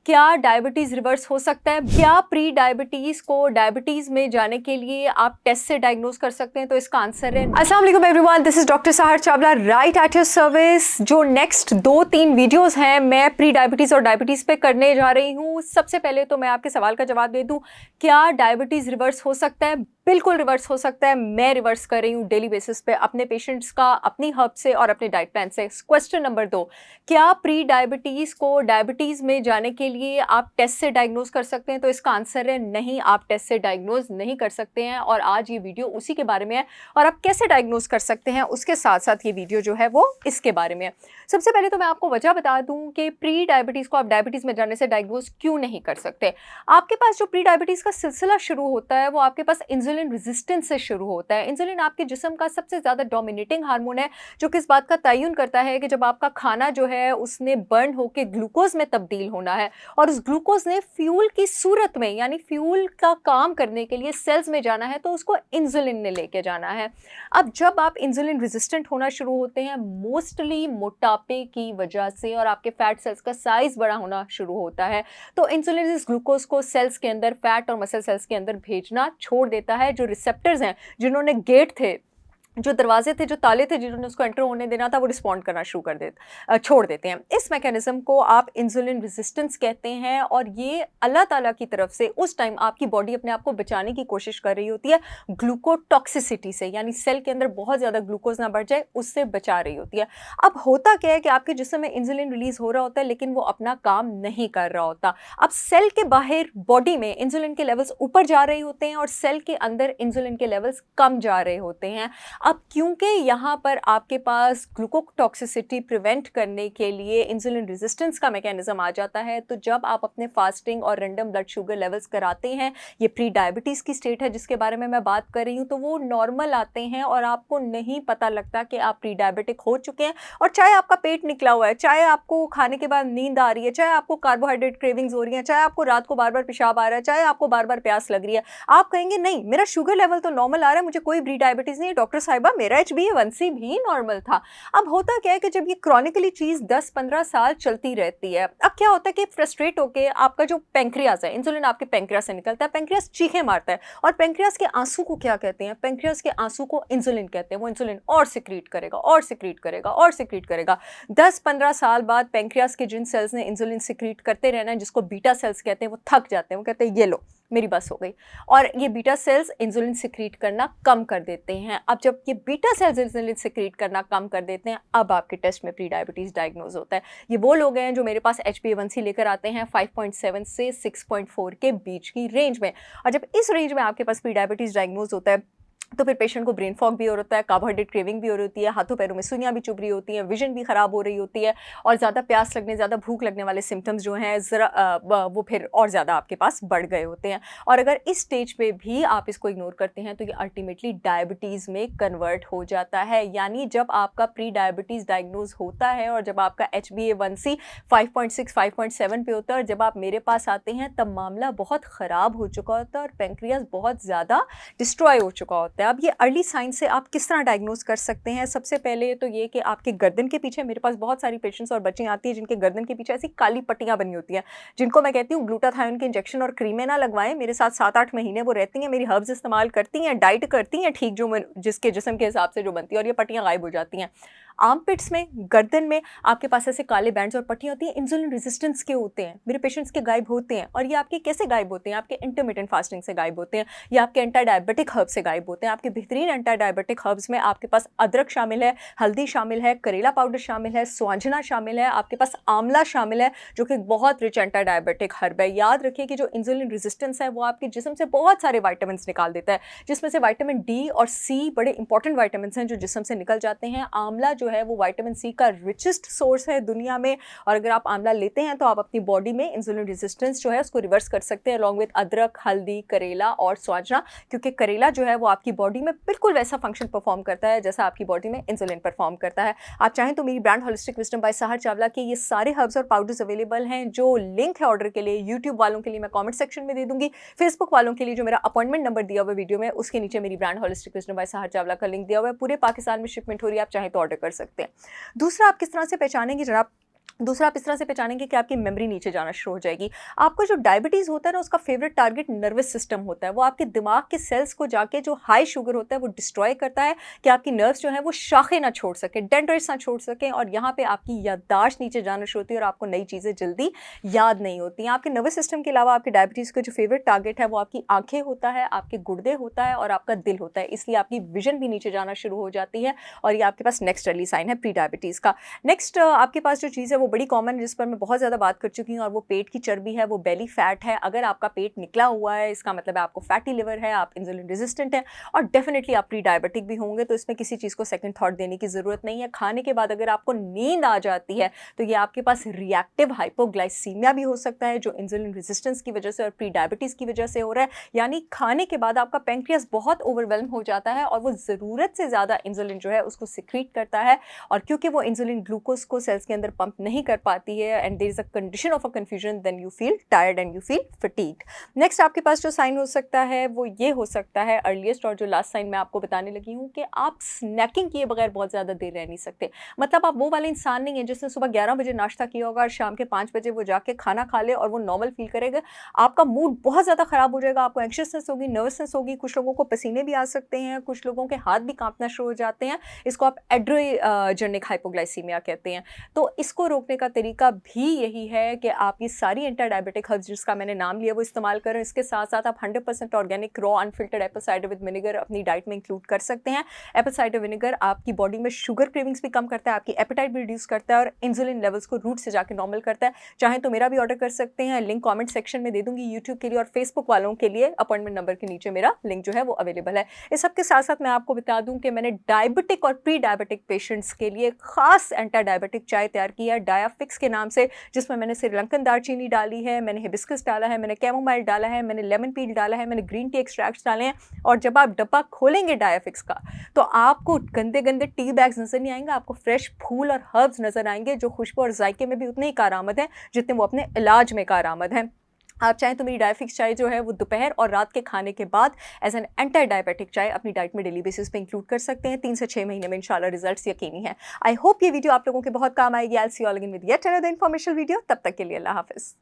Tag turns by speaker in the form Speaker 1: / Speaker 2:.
Speaker 1: क्या diabetes reverse हो सकता है? क्या प्री डायबिटीज़ को डायबिटीज़ में जाने के लिए आप टेस्ट से डायग्नोज़ कर सकते हैं? तो इसका आंसर है अस्सलाम वालेकुम एवरीवन, दिस इज़ डॉक्टर सहर Chawla right at your service. जो नेक्स्ट 2-3 वीडियोज़ हैं मैं प्री डायबिटीज़ और डायबिटीज़ पे करने जा रही हूँ। सबसे पहले तो मैं आपके सवाल का जवाब दे दूँ, क्या डायबिटीज़ रिवर्स हो सकता है? बिल्कुल रिवर्स हो सकता है। मैं रिवर्स कर रही हूँ डेली बेसिस पे अपने पेशेंट्स का, अपनी हर्ब से और अपने डाइट प्लान से। क्वेश्चन नंबर 2, क्या प्री डायबिटीज़ को डायबिटीज़ में जाने के लिए आप टेस्ट से डायग्नोज कर सकते हैं? तो इसका आंसर है नहीं, आप टेस्ट से डायग्नोज नहीं कर सकते हैं। और आज ये वीडियो उसी के बारे में है और आप कैसे डायग्नोज कर सकते हैं उसके साथ साथ ये वीडियो जो है वो इसके बारे में है। सबसे पहले तो मैं आपको वजह बता दूं कि प्री डायबिटीज़ को आप डायबिटीज़ में जाने से डायग्नोज क्यों नहीं कर सकते। आपके पास जो प्री डायबिटीज़ का सिलसिला शुरू होता है वो आपके पास इंसुलिन रेजिस्टेंस से शुरू होता है। इंसुलिन आपके जिस्म का सबसे ज़्यादा डोमिनेटिंग हार्मोन है जो कि इस बात का तयन करता है कि जब आपका खाना जो है उसने बर्न होकर ग्लूकोज में तब्दील होना है और उस ग्लूकोज ने फ्यूल की सूरत में यानी फ्यूल का काम करने के लिए सेल्स में जाना है तो उसको इंसुलिन ने लेके जाना है। अब जब आप इंसुलिन रेजिस्टेंट होना शुरू होते हैं मोस्टली मोटापे की वजह से और आपके फैट सेल्स का साइज बड़ा होना शुरू होता है तो इंसुलिन इस ग्लूकोज को सेल्स के अंदर, फैट और मसल सेल्स के अंदर भेजना छोड़ देता है। जो रिसेप्टर्स हैं, जिन्होंने गेट थे, जो दरवाजे थे, जो ताले थे, जिन्होंने उसको एंटर होने देना था, वो रिस्पॉन्ड करना शुरू कर देते, छोड़ देते हैं। इस मैकेनिज्म को आप इंसुलिन रेजिस्टेंस कहते हैं और ये अल्लाह ताला की तरफ से उस टाइम आपकी बॉडी अपने आप को बचाने की कोशिश कर रही होती है ग्लूकोटॉक्सिसिटी से, यानी सेल के अंदर बहुत ज़्यादा ग्लूकोज ना बढ़ जाए उससे बचा रही होती है। अब होता क्या है कि आपके जिस्म में इंसुलिन रिलीज हो रहा होता है लेकिन वो अपना काम नहीं कर रहा होता। अब सेल के बाहर बॉडी में इंसुलिन के लेवल्स ऊपर जा रहे होते हैं और सेल के अंदर इंसुलिन के लेवल्स कम जा रहे होते हैं। अब क्योंकि यहाँ पर आपके पास ग्लूकोटॉक्सिसिटी प्रिवेंट करने के लिए इंसुलिन रेजिस्टेंस का मैकेनिज्म आ जाता है तो जब आप अपने फास्टिंग और रैंडम ब्लड शुगर लेवल्स कराते हैं, ये प्री डायबिटीज़ की स्टेट है जिसके बारे में मैं बात कर रही हूँ, तो वो नॉर्मल आते हैं और आपको नहीं पता लगता कि आप प्री डायबिटिक हो चुके हैं। और चाहे आपका पेट निकला हुआ है, चाहे आपको खाने के बाद नींद आ रही है, चाहे आपको कार्बोहाइड्रेट क्रेविंग्स हो रही है, चाहे आपको रात को बार बार पेशाब आ रहा है, चाहे आपको बार बार प्यास लग रही है, आप कहेंगे नहीं मेरा शुगर लेवल तो नॉर्मल आ रहा है, मुझे कोई प्री डायबिटीज़ नहीं है, डॉक्टर साहिबा मेरा HbA1c भी नॉर्मल था। अब होता क्या है कि जब ये क्रॉनिकली चीज़ 10-15 साल चलती रहती है, अब क्या होता है कि फ्रस्ट्रेट होके आपका जो पेंक्रियास है, इंसुलिन आपके पेंक्रियास से निकलता है, पेंक्रियास चीखें मारता है और पेंक्रियास के आंसू को क्या कहते हैं? पेंक्रियास के आंसू को इंसुलिन कहते हैं। वो इंसुलिन और सिक्रीट करेगा और सिक्रीट करेगा और सिक्रीट करेगा। 10-15 साल बाद पेंक्रियास के जिन सेल्स ने इंसुलिन सिक्रीट करते रहना है, जिसको बीटा सेल्स कहते हैं, वो थक जाते हैं। वो कहते हैं ये लो मेरी बस हो गई, और ये बीटा सेल्स इंसुलिन सिक्रीट करना कम कर देते हैं। अब जब ये बीटा सेल्स इंसुलिन सिक्रीट करना कम कर देते हैं, अब आपके टेस्ट में प्री डायबिटीज़ डायग्नोज होता है। ये वो लोग हैं जो मेरे पास HbA1c लेकर आते हैं 5.7 से 6.4 के बीच की रेंज में, और जब इस रेंज में आपके पास प्री डायबिटीज़ डायग्नोज होता है तो फिर पेशेंट को ब्रेन फॉग भी हो रहा है, कार्बोहाइड्रेट क्रेविंग भी हो रही होती है, हाथों पैरों में सुइयां भी चुभ रही होती हैं, विजन भी ख़राब हो रही होती है और ज़्यादा प्यास लगने, ज़्यादा भूख लगने वाले सिम्टम्स जो हैं ज़रा वो फिर और ज़्यादा आपके पास बढ़ गए होते हैं। और अगर इस स्टेज पे भी आप इसको इग्नोर करते हैं तो ये अल्टीमेटली डायबिटीज़ में कन्वर्ट हो जाता है। यानी जब आपका प्री डायबिटीज़ डायग्नोज होता है और जब आपका HbA1c 5.6 5.7 पे होता है और जब आप मेरे पास आते हैं तब मामला बहुत ख़राब हो चुका होता है और पेंक्रियास बहुत ज़्यादा डिस्ट्रॉय हो चुका होता है। अब ये अर्ली साइन से आप किस तरह डायग्नोज कर सकते हैं? सबसे पहले तो ये कि आपके गर्दन के पीछे, मेरे पास बहुत सारी पेशेंट्स और बच्चियाँ आती हैं जिनके गर्दन के पीछे ऐसी काली पट्टियाँ बनी होती हैं, जिनको मैं कहती हूँ ग्लूटाथायोन के इंजेक्शन और क्रीमें ना लगवाएं। मेरे साथ 7-8 महीने वो रहती हैं, मेरी हर्ब्स इस्तेमाल करती हैं, डाइट करती हैं ठीक जो जिसके जिस्म के हिसाब से जो बनती है, और ये पट्टियाँ गायब हो जाती हैं। आर्मपिट्स में, गर्दन में आपके पास ऐसे काले बैंड्स और पट्टियाँ होती हैं, इंसुलिन रेजिस्टेंस के होते हैं, मेरे पेशेंट्स के गायब होते हैं। और ये आपके कैसे गायब होते हैं? आपके इंटरमिटेंट फास्टिंग से गायब होते हैं, या आपके एंटी डायबिटिक हर्ब्स से गायब होते हैं। आपके बेहतरीन एंटी डायबिटिक हर्ब्स में आपके पास अदरक शामिल है, हल्दी शामिल है, करेला पाउडर शामिल है, स्वांजना शामिल है, आपके पास आंवला शामिल है जो कि बहुत रिच एंटी डायबिटिक हर्ब है। याद रखिए कि जो इंसुलिन रेजिस्टेंस है वो आपके जिस्म से बहुत सारे वाइटामिन निकाल देता है, जिसमें से विटामिन D और C बड़े इंपॉर्टेंट वाइटामिन हैं जो जिस्म से निकल जाते हैं। आंवला जो है वो विटामिन C का रिचेस्ट सोर्स है दुनिया में, और अगर आप आंवला लेते हैं तो आप अपनी बॉडी में इंसुलिन रेजिस्टेंस जो है उसको रिवर्स कर सकते हैं अलॉन्ग विद अदरक, हल्दी, करेला और स्वांजना, क्योंकि करेला जो है वो आपकी बॉडी में बिल्कुल वैसा फंक्शन परफॉर्म करता है जैसा आपकी बॉडी में इंसुलिन परफॉर्म करता है। आप चाहें तो मेरी ब्रांड होलिस्टिक विजडम बाय सहर चावला के ये सारे हर्ब्स और पाउडर्स अवेलेबल हैं, जो लिंक है ऑर्डर के लिए यूट्यूब वालों के लिए मैं कॉमेंट सेक्शन में दे दूंगी, फेसबुक वालों के लिए जो मेरा अपॉइंटमेंट नंबर दिया हुआ है वीडियो में उसके नीचे मेरी ब्रांड होलिस्टिक विजडम बाय सहर चावला का लिंक दिया हुआ है। पूरे पाकिस्तान में शिपमेंट हो रही है, आप चाहें तो ऑर्डर कर सकते हैं। दूसरा, आप किस तरह से पहचानेंगे जनाब दूसरा, आप इस तरह से पहचानेंगे कि आपकी मेमोरी नीचे जाना शुरू हो जाएगी। आपको जो डायबिटीज़ होता है ना, उसका फेवरेट टारगेट नर्वस सिस्टम होता है। वो आपके दिमाग के सेल्स को जाके जो हाई शुगर होता है वो डिस्ट्रॉय करता है कि आपकी नर्व्स जो हैं वो शाखें ना छोड़ सकें, डेंड्राइट्स ना छोड़ सकें, और यहाँ पे आपकी याददाश्त नीचे जाना शुरू होती है और आपको नई चीज़ें जल्दी याद नहीं होती हैं। आपके नर्वस सिस्टम के अलावा आपके डायबिटीज़ का जो फेवरेट टारगेट है वो आपकी आँखें होता है, आपके गुर्दे होता है और आपका दिल होता है। इसलिए आपकी विज़न भी नीचे जाना शुरू हो जाती है और ये आपके पास नेक्स्ट अर्ली साइन है प्री डायबिटीज़ का। नेक्स्ट आपके पास जो चीज़ है वो बड़ी कॉमन है, जिस पर मैं बहुत ज़्यादा बात कर चुकी हूँ, और वो पेट की चर्बी है, वो बेली फैट है। अगर आपका पेट निकला हुआ है, इसका मतलब है आपको फैटी लिवर है, आप इंसुलिन रेजिस्टेंट हैं और डेफिनेटली आप प्री डायबिटिक भी होंगे। तो इसमें किसी चीज़ को सेकंड थॉट देने की ज़रूरत नहीं है। खाने के बाद अगर आपको नींद आ जाती है तो ये आपके पास रिएक्टिव हाइपोग्लाइसीमिया भी हो सकता है, जो इंसुलिन रेजिस्टेंस की वजह से और प्री डायबिटीज़ की वजह से हो रहा है। यानी खाने के बाद आपका पैंक्रियास बहुत ओवरवेल्म हो जाता है और वो ज़रूरत से ज़्यादा इंसुलिन जो है उसको सिक्रीट करता है, और क्योंकि वो इंसुलिन ग्लूकोज को सेल्स के अंदर पंप नहीं कर पाती है, and there is a condition of a confusion, then you feel tired and you feel fatigued. Next आपके पास जो साइन हो सकता है वो ये हो सकता है, अर्लीस्ट और जो लास्ट साइन मैं आपको बताने लगी हूँ, कि आप स्नैकिंग किए बगैर बहुत ज़्यादा देर रह नहीं सकते। मतलब आप वो वाले इंसान नहीं है जिसने सुबह 11 बजे नाश्ता किया होगा और शाम के 5 बजे वो जाके खाना खा ले और वो नॉर्मल फील करेगा। आपका मूड बहुत ज़्यादा ख़राब हो जाएगा, आपको एंग्शियसनेस होगी, नर्वसनेस होगी, कुछ लोगों को पसीने भी आ सकते हैं, कुछ लोगों के हाथ भी कांपना शुरू हो जाते हैं। इसको आप एड्रोजेनिक हाइपोग्लाइसीमिया कहते हैं। तो इसको रोकने का तरीका भी यही है कि आप ये सारी एंटी डायबिटिक हर्ब्स जिसका मैंने नाम लिया वो इस्तेमाल करें। इसके साथ साथ आप 100% organic raw unfiltered Apple cider with vinegar अपनी डाइट में इंक्लूड कर सकते हैं। एप्पल साइडर विनेगर आपकी बॉडी में शुगर क्रेविंग्स भी कम करता है, आपकी एपेटाइट भी रिड्यूस करता है और इंसुलिन लेवल्स को रूट से जाके नॉर्मल करता है। चाहे तो मेरा भी ऑर्डर कर सकते हैं, लिंक कॉमेंट सेक्शन में दे दूंगी यूट्यूब के लिए, और फेसबुक वालों के लिए अपॉइंटमेंट नंबर के नीचे मेरा लिंक जो है वो अवेलेबल है। इस सब के साथ साथ मैं आपको बता दूं कि मैंने डायबिटिक और प्री डायबिटिक पेशेंट्स के लिए खास एंटी डायबिटिक चाय तैयार की है डायाफिक्स के नाम से, जिसमें मैंने श्रीलंकन दालचीनी डाली है, मैंने हिबिस्कस डाला है, मैंने कैमोमाइल डाला है, मैंने लेमन पील डाला है, मैंने ग्रीन टी एक्सट्रैक्ट्स डाले हैं। और जब आप डब्बा खोलेंगे डायाफिक्स का तो आपको गंदे गंदे टी बैग्स नजर नहीं आएंगे, आपको फ्रेश फूल और हर्ब्स नजर आएंगे जो खुशबू और जायके में भी उतने ही कारआमद हैं जितने वो अपने इलाज में कारआमद हैं। आप चाहें तो मेरी डायफिक्स चाय जो है वो दोपहर और रात के खाने के बाद एज एन एंटी डायबिटिक चाय अपनी डाइट में डेली बेसिस पे इंक्लूड कर सकते हैं। 3 से 6 महीने में इंशाल्लाह रिजल्ट्स यकीनी है। आई होप ये वीडियो आप लोगों के बहुत काम आएगी। I will see you all again with yet another informational video. तब तक के लिए अल्लाह हाफिज़।